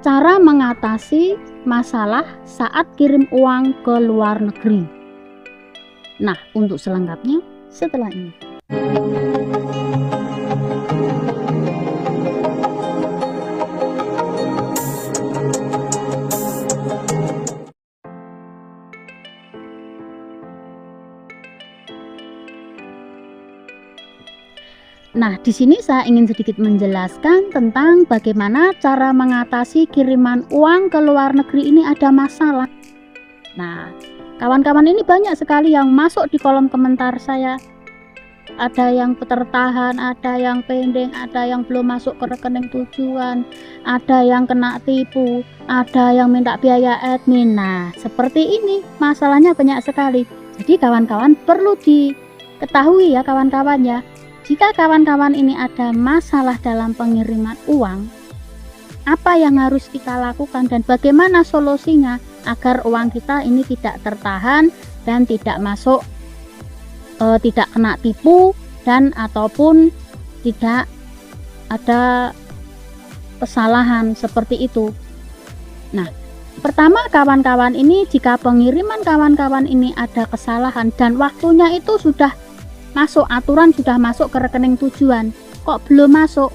cara mengatasi masalah saat kirim uang ke luar negeri. Nah, untuk selengkapnya setelah ini. Nah, di sini saya ingin sedikit menjelaskan tentang bagaimana cara mengatasi kiriman uang ke luar negeri ini ada masalah. Nah, kawan-kawan ini banyak sekali yang masuk di kolom komentar saya. Ada yang tertahan, ada yang pending, ada yang belum masuk ke rekening tujuan, ada yang kena tipu, ada yang minta biaya admin. Nah, seperti ini masalahnya banyak sekali. Jadi kawan-kawan perlu diketahui ya kawan-kawan ya. Jika kawan-kawan ini ada masalah dalam pengiriman uang, apa yang harus kita lakukan dan bagaimana solusinya agar uang kita ini tidak tertahan dan tidak masuk, tidak kena tipu dan ataupun tidak ada kesalahan seperti itu. Nah, pertama kawan-kawan ini, jika pengiriman kawan-kawan ini ada kesalahan dan waktunya itu sudah masuk, aturan sudah masuk ke rekening tujuan, kok belum masuk,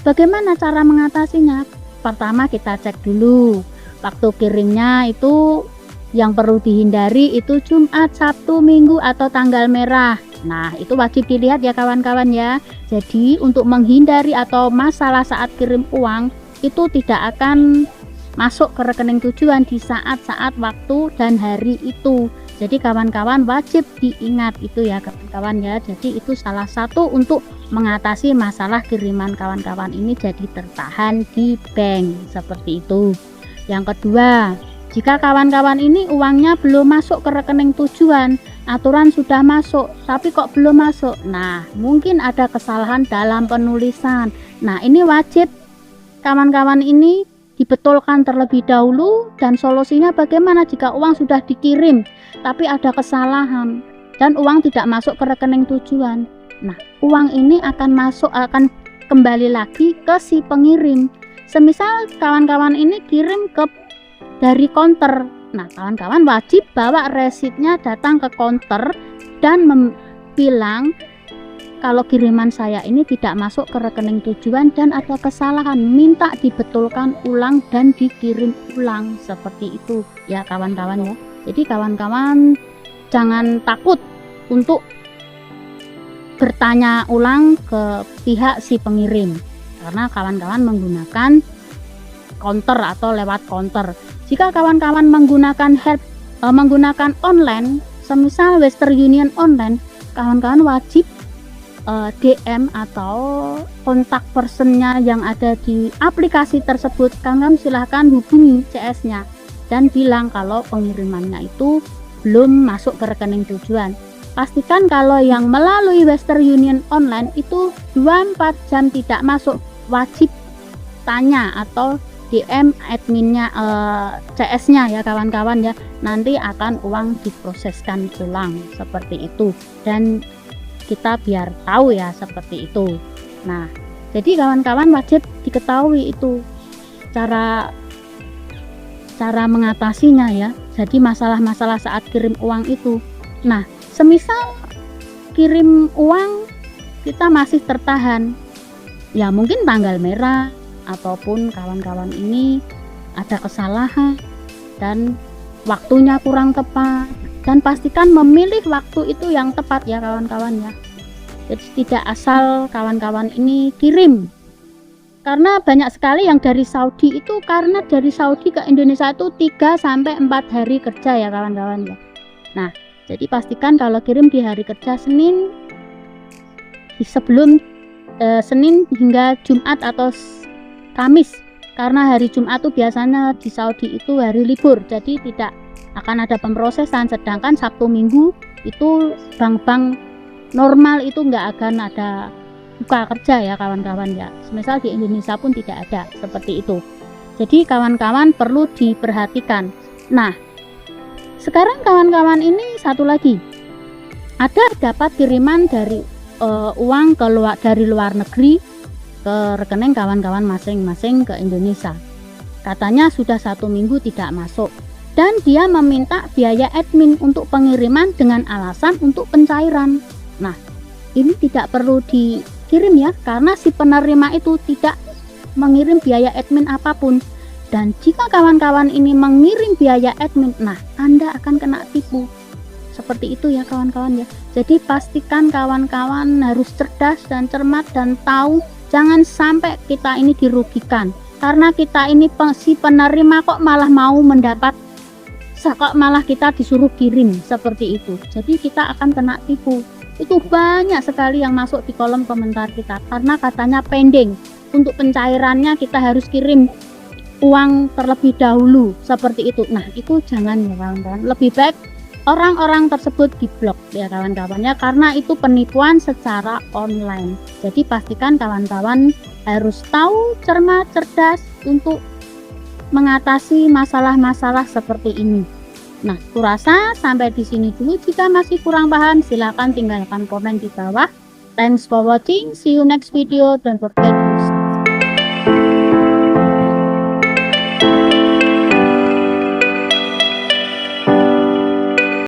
bagaimana cara mengatasinya? Pertama kita cek dulu waktu kirimnya itu. Yang perlu dihindari itu Jumat, Sabtu, Minggu atau tanggal merah. Nah, itu wajib dilihat ya kawan-kawan ya. Jadi untuk menghindari atau masalah saat kirim uang itu tidak akan masuk ke rekening tujuan di saat-saat waktu dan hari itu. Jadi kawan-kawan wajib diingat itu ya kawan-kawan ya. Jadi itu salah satu untuk mengatasi masalah kiriman kawan-kawan ini jadi tertahan di bank seperti itu. Yang kedua, jika kawan-kawan ini uangnya belum masuk ke rekening tujuan, aturan sudah masuk tapi kok belum masuk. Nah, mungkin ada kesalahan dalam penulisan. Nah, ini wajib kawan-kawan ini dibetulkan terlebih dahulu. Dan solusinya bagaimana jika uang sudah dikirim tapi ada kesalahan dan uang tidak masuk ke rekening tujuan. Nah, uang ini akan kembali lagi ke si pengirim. Semisal kawan-kawan ini kirim dari counter. Nah, kawan-kawan wajib bawa resitnya datang ke counter dan bilang kalau kiriman saya ini tidak masuk ke rekening tujuan dan ada kesalahan, minta dibetulkan ulang dan dikirim ulang seperti itu ya kawan-kawan ya. Jadi kawan-kawan jangan takut untuk bertanya ulang ke pihak si pengirim, karena kawan-kawan menggunakan counter atau lewat counter. Jika kawan-kawan menggunakan online, semisal Western Union online, kawan-kawan wajib DM atau kontak personnya yang ada di aplikasi tersebut. Kawan-kawan silahkan hubungi CS-nya dan bilang kalau pengirimannya itu belum masuk ke rekening tujuan. Pastikan kalau yang melalui Western Union online itu 24 jam tidak masuk, wajib tanya atau DM adminnya CS-nya ya kawan-kawan ya. Nanti akan uang diproseskan ulang seperti itu, dan kita biar tahu ya seperti itu. Nah, jadi kawan-kawan wajib diketahui itu cara mengatasinya ya. Jadi masalah-masalah saat kirim uang itu. Nah, semisal kirim uang kita masih tertahan, ya mungkin tanggal merah ataupun kawan-kawan ini ada kesalahan dan waktunya kurang tepat, dan pastikan memilih waktu itu yang tepat ya kawan-kawan ya. Jadi tidak asal kawan-kawan ini kirim, karena banyak sekali yang dari Saudi itu, karena dari Saudi ke Indonesia itu 3-4 hari kerja ya kawan-kawan ya. Nah, jadi pastikan kalau kirim di hari kerja Senin, sebelum Senin hingga Jumat atau Kamis, karena hari Jumat itu biasanya di Saudi itu hari libur, jadi tidak akan ada pemrosesan. Sedangkan Sabtu Minggu itu bank-bank normal itu nggak akan ada buka kerja ya kawan-kawan ya. Semisal di Indonesia pun tidak ada seperti itu. Jadi kawan-kawan perlu diperhatikan. Nah, sekarang kawan-kawan ini satu lagi, ada dapat kiriman dari uang dari luar negeri ke rekening kawan-kawan masing-masing ke Indonesia. katanya sudah 1 minggu tidak masuk, dan dia meminta biaya admin untuk pengiriman dengan alasan untuk pencairan. Nah, ini tidak perlu dikirim ya, karena si penerima itu tidak mengirim biaya admin apapun. Dan jika kawan-kawan ini mengirim biaya admin, nah Anda akan kena tipu. Seperti itu ya kawan-kawan ya. Jadi pastikan kawan-kawan harus cerdas dan cermat dan tahu, jangan sampai kita ini dirugikan. Karena kita ini si penerima kok malah mau mendapat, kok malah kita disuruh kirim seperti itu. Jadi kita akan kena tipu. Itu banyak sekali yang masuk di kolom komentar kita, karena katanya pending. Untuk pencairannya kita harus kirim uang terlebih dahulu seperti itu. Nah itu jangan ya kawan-kawan, lebih baik orang-orang tersebut diblok ya kawan-kawan ya, karena itu penipuan secara online. Jadi pastikan kawan-kawan harus tahu, cermat, cerdas untuk mengatasi masalah-masalah seperti ini. Nah, kurasa sampai di sini dulu. Jika masih kurang paham, silahkan tinggalkan komen di bawah. Thanks for watching, see you next video. Don't forget